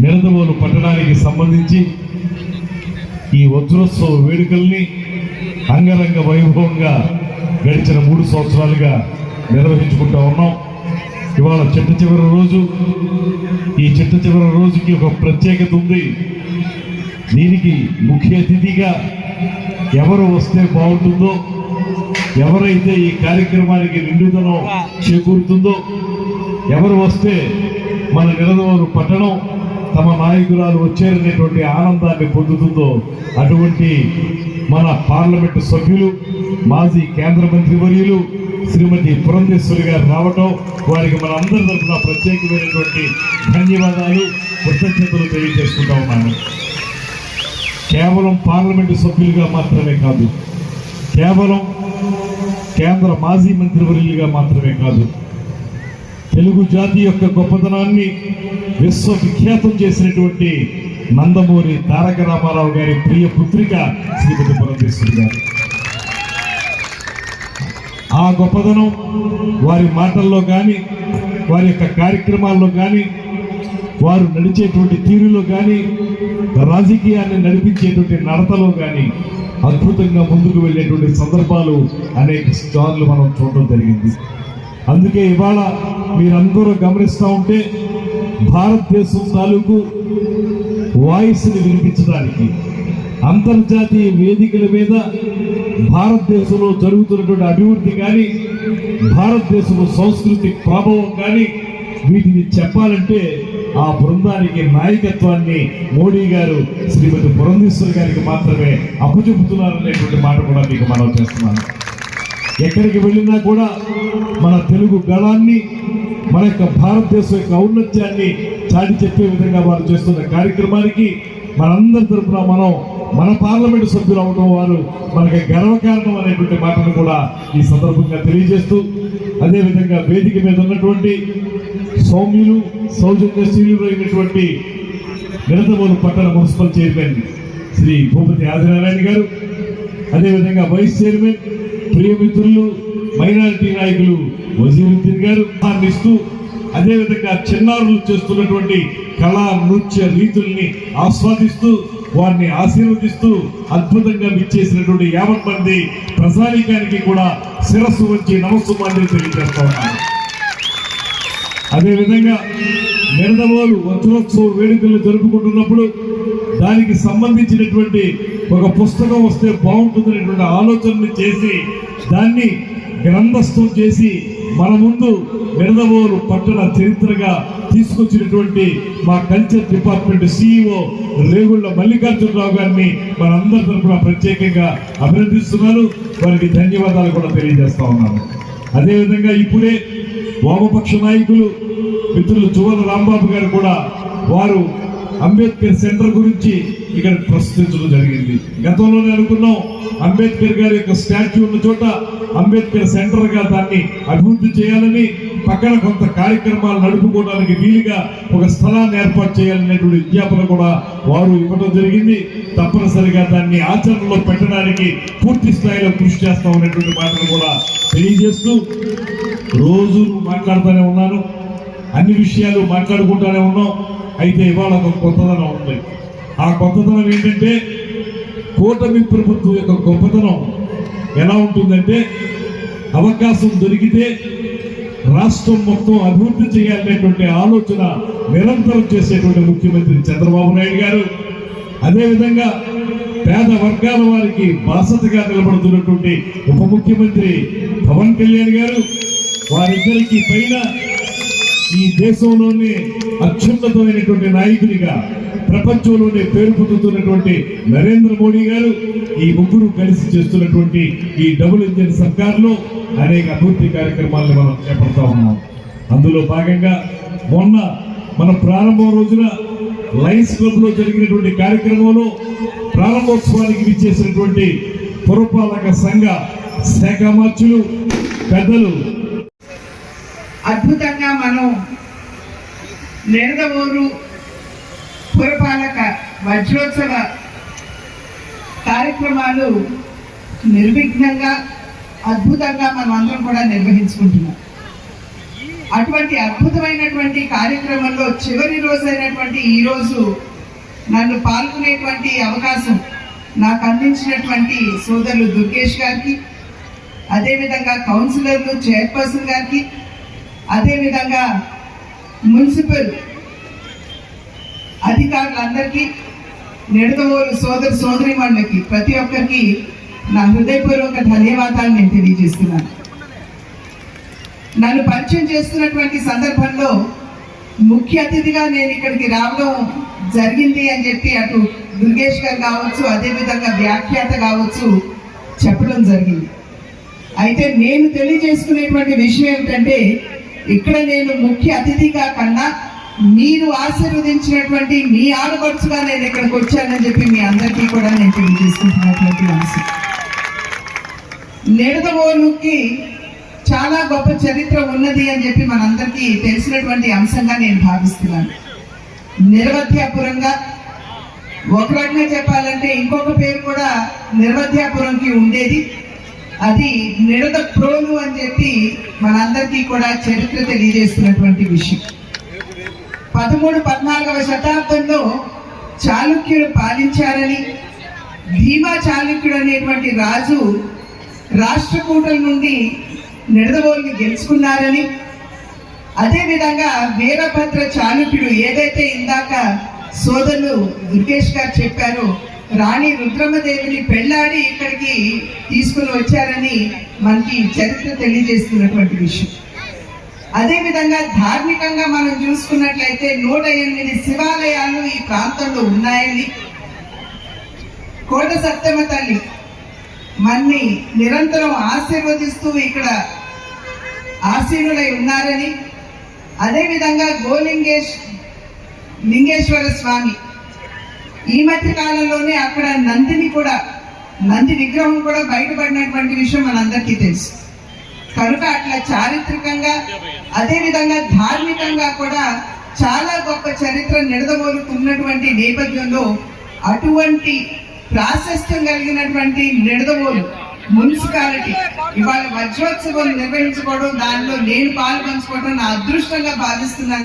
నిడదవోలు పట్టణానికి సంబంధించి ఈ వజ్రోత్సవ వేడుకల్ని అంగరంగ వైభవంగా గడిచిన 3 సంవత్సరాలుగా నిర్వహించుకుంటూ ఉన్నాం. ఇవాళ చిట్ట చివరి రోజు. ఈ చిట్ట చివరి రోజుకి ఒక ప్రత్యేకత ఉంది. దీనికి ముఖ్య అతిథిగా ఎవరు వస్తే బాగుంటుందో, ఎవరైతే ఈ కార్యక్రమానికి నిండుదనం చేకూరుతుందో, ఎవరు వస్తే మన నిడదవోలు పట్టణం తమ నాయకురాలు వచ్చారనేటువంటి ఆనందాన్ని పొందుతుందో అటువంటి మన పార్లమెంటు సభ్యులు, మాజీ కేంద్ర మంత్రి వర్యులు శ్రీమతి పురంధేశ్వరి గారు రావటం, వారికి మన అందరి తరఫున ప్రత్యేకమైనటువంటి ధన్యవాదాలు, కృతజ్ఞతలు తెలియజేసుకుంటా ఉన్నాను. కేవలం పార్లమెంటు సభ్యులుగా మాత్రమే కాదు, కేవలం కేంద్ర మాజీ మంత్రివర్యులుగా మాత్రమే కాదు, తెలుగు జాతి యొక్క గొప్పతనాన్ని విశ్వవిఖ్యాతం చేసినటువంటి నందమూరి తారక రామారావు గారి ప్రియ పుత్రిక శ్రీమతి పురంధేశ్వరి గారు. ఆ గొప్పతనం వారి మాటల్లో కానీ, వారి యొక్క కార్యక్రమాల్లో కానీ, వారు నడిచేటువంటి తీరులో కానీ, రాజకీయాన్ని నడిపించేటువంటి నడతలో కానీ అద్భుతంగా ముందుకు వెళ్ళేటువంటి సందర్భాలు అనేక సార్లు మనం చూడడం జరిగింది. అందుకే ఇవాళ మీరందరూ గమనిస్తూ ఉంటే భారతదేశం తాలూకు వాయిస్ని వినిపించడానికి అంతర్జాతీయ వేదికల మీద భారతదేశంలో జరుగుతున్నటువంటి అభివృద్ధి కానీ, భారతదేశంలో సంస్కృతి ప్రభావం కానీ వీటిని చెప్పాలంటే ఆ బృందానికి నాయకత్వాన్ని మోడీ గారు శ్రీమతి పురంధేశ్వరి గారికి మాత్రమే అప్పచెబుతున్నారనేటువంటి మాట కూడా మీకు మనం చేస్తున్నాను. ఎక్కడికి వెళ్ళినా కూడా మన తెలుగు గళాన్ని, మన యొక్క భారతదేశం యొక్క ఔన్నత్యాన్ని చాటి చెప్పే విధంగా వారు చేస్తున్న కార్యక్రమానికి మనందరి తరఫున మన పార్లమెంటు సభ్యులు అవడం వారు మనకి గర్వకారణం అనేటువంటి మాటను కూడా ఈ సందర్భంగా తెలియజేస్తూ, అదేవిధంగా వేదిక మీద ఉన్నటువంటి సౌమ్యులు, సౌజన్యశీలులు అయినటువంటి నిడదవోలు పట్టణ మున్సిపల్ చైర్మన్ శ్రీ భూపతి ఆదినారాయణ గారు, అదేవిధంగా వైస్ చైర్మన్ ప్రియమిత్రులు మైనారిటీ నాయకులు వజీరుద్దీన్ గారు ఇస్తూ, అదేవిధంగా చిన్నారులు చేస్తున్నటువంటి కళా నృత్య రీతుల్ని ఆస్వాదిస్తూ వారిని ఆశీర్వదిస్తూ అద్భుతంగా విచ్చేసినటువంటి 50 మంది ప్రజానీకానికి కూడా శిరస్సు వచ్చి నమస్సుమాన్ని తెలియజేస్తా ఉన్నారు. అదేవిధంగా నిడదవోలు వజ్రోత్సవ వేడుకలు జరుపుకుంటున్నప్పుడు దానికి సంబంధించినటువంటి ఒక పుస్తకం వస్తే బాగుంటుందనేటువంటి ఆలోచనని చేసి దాన్ని గ్రంథస్థం చేసి మన ముందు నిడదవోలు పట్టణ చరిత్రగా తీసుకొచ్చినటువంటి మా culture department CEO Regulla Mallikarjunarao గారిని మనందరి తరఫున ప్రత్యేకంగా అభినందిస్తున్నాను. వారికి ధన్యవాదాలు కూడా తెలియజేస్తా ఉన్నాను. అదేవిధంగా ఇప్పుడే వామపక్ష నాయకులు మిత్రులు చువల రాంబాబు గారు కూడా వారు అంబేద్కర్ సెంటర్ గురించి ఇక్కడ ప్రశ్నించడం జరిగింది. గతంలోనే అనుకున్నాం అంబేద్కర్ గారి యొక్క స్టాచ్యూ ఉన్న చోట అంబేద్కర్ సెంటర్ గా దాన్ని అభివృద్ధి చేయాలని, పక్కన కొంత కార్యక్రమాలు నడుపుకోవడానికి వీలుగా ఒక స్థలాన్ని ఏర్పాటు చేయాలనేటువంటి విజ్ఞాపన కూడా వారు ఇవ్వడం జరిగింది. తప్పనిసరిగా దాన్ని ఆచరణలో పెట్టడానికి పూర్తి స్థాయిలో కృషి చేస్తామనేటువంటి మాటలు కూడా తెలియజేస్తూ, రోజు మాట్లాడుతూనే ఉన్నాను, అన్ని విషయాలు మాట్లాడుకుంటూనే ఉన్నాం. అయితే ఇవాళ ఒక కొత్తదనం ఉంది. ఆ కొత్తదనం ఏంటంటే కూటమి ప్రభుత్వం యొక్క గొప్పతనం ఎలా ఉంటుందంటే, అవకాశం దొరికితే రాష్ట్రం మొత్తం అభివృద్ధి చేయాలనేటువంటి ఆలోచన నిరంతరం చేసేటువంటి ముఖ్యమంత్రి చంద్రబాబు నాయుడు గారు, అదేవిధంగా పేద వర్గాల వారికి బాసటగా నిలబడుతున్నటువంటి ఉప ముఖ్యమంత్రి పవన్ కళ్యాణ్ గారు, వారిద్దరికి పైన ఈ దేశంలోనే అత్యున్నతమైనటువంటి నాయకుడిగా ప్రపంచంలోనే పేరు పొందుతున్నటువంటి నరేంద్ర మోడీ గారు, ఈ ముగ్గురు కలిసి చేస్తున్నటువంటి ఈ డబుల్ ఇంజిన్ సర్కార్లో అనేక అభివృద్ధి కార్యక్రమాలను మనం చేపడతా ఉన్నాం. అందులో భాగంగా మొన్న మన ప్రారంభం రోజున లయన్స్ క్లబ్ లో జరిగినటువంటి కార్యక్రమంలో ప్రారంభోత్సవానికి విచ్చేసినటువంటి పురపాలక సంఘ శాఖ మార్చులు పెద్దలు అద్భుతంగా మనం నిడదవోలు పురపాలక వజ్రోత్సవ కార్యక్రమాలు నిర్విఘ్నంగా అద్భుతంగా మనం అందరం కూడా నిర్వహించుకుంటున్నాం. అటువంటి అద్భుతమైనటువంటి కార్యక్రమంలో చివరి రోజైనటువంటి ఈ రోజు నన్ను పాల్గొనేటువంటి అవకాశం నాకు అందించినటువంటి సోదరులు దుర్గేష్ గారికి, అదేవిధంగా కౌన్సిలర్లు చైర్పర్సన్ గారికి, అదేవిధంగా మున్సిపల్ అధికారులందరికీ, నిడదవోలు సోదరు సోదరిమణులకి ప్రతి ఒక్కరికి నా హృదయపూర్వక ధన్యవాదాలు నేను తెలియజేస్తున్నాను. నన్ను పరిచయం చేస్తున్నటువంటి సందర్భంలో ముఖ్య అతిథిగా నేను ఇక్కడికి రావడం జరిగింది అని చెప్పి అటు దుర్గేష్ గారు కావచ్చు, అదేవిధంగా వ్యాఖ్యాత కావచ్చు చెప్పడం జరిగింది. అయితే నేను తెలియజేసుకునేటువంటి విషయం ఏమిటంటే, ఇక్కడ నేను ముఖ్య అతిథిగా కన్నా మీరు ఆశీర్వదించినటువంటి మీ ఆడపడుచుగా నేను ఇక్కడికి వచ్చానని చెప్పి మీ అందరికీ కూడా నేను తెలియజేసుకుంటున్నటువంటి అంశం. నిడదవోలుకి చాలా గొప్ప చరిత్ర ఉన్నది అని చెప్పి మనందరికీ తెలిసినటువంటి అంశంగా నేను భావిస్తున్నాను. నిర్వధ్యాపురంగా ఒక రకంగా చెప్పాలంటే ఇంకొక పేరు కూడా నిర్వధ్యాపురంకి ఉండేది. అది నిడద ప్రోలు అని చెప్పి మనందరికీ కూడా చరిత్ర తెలియజేస్తున్నటువంటి విషయం. 13-14వ శతాబ్దంలో చాళుక్యుడు పాలించారని, భీమా చాళుక్యుడు అనేటువంటి రాజు రాష్ట్రకూటుల నుండి నిడదవోలుని గెలుచుకున్నారని, అదేవిధంగా వీరభద్ర చాళుక్యుడు ఏదైతే ఇందాక సోదరులు దుర్గేష్ గారు చెప్పారో, రాణి రుద్రమదేవిని పెళ్లాడి ఇక్కడికి తీసుకుని వచ్చారని మనకి చరిత్ర తెలియజేస్తున్నటువంటి విషయం. అదేవిధంగా ధార్మికంగా మనం చూసుకున్నట్లయితే 108 శివాలయాలు ఈ ప్రాంతంలో ఉన్నాయని, కోట సత్యమ తల్లి మన్ని నిరంతరం ఆశీర్వదిస్తూ ఇక్కడ ఆశీనులై ఉన్నారని, అదేవిధంగా లింగేశ్వర స్వామి ఈ మధ్య కాలంలోనే అక్కడ నంది విగ్రహం కూడా బయటపడినటువంటి విషయం మనందరికీ తెలుసు. కనుక అట్లా చారిత్రకంగా అదేవిధంగా ధార్మికంగా కూడా చాలా గొప్ప చరిత్ర నిడదవోలుకు ఉన్నటువంటి నేపథ్యంలో అటువంటి ప్రాశస్త్యం కలిగినటువంటి నిడదవోలు మున్సిపాలిటీ ఇవాళ వజ్రోత్సవం నిర్వహించుకోవడం, దానిలో నేను పాల్పంచుకోవడం నా అదృష్టంగా భావిస్తున్నాను.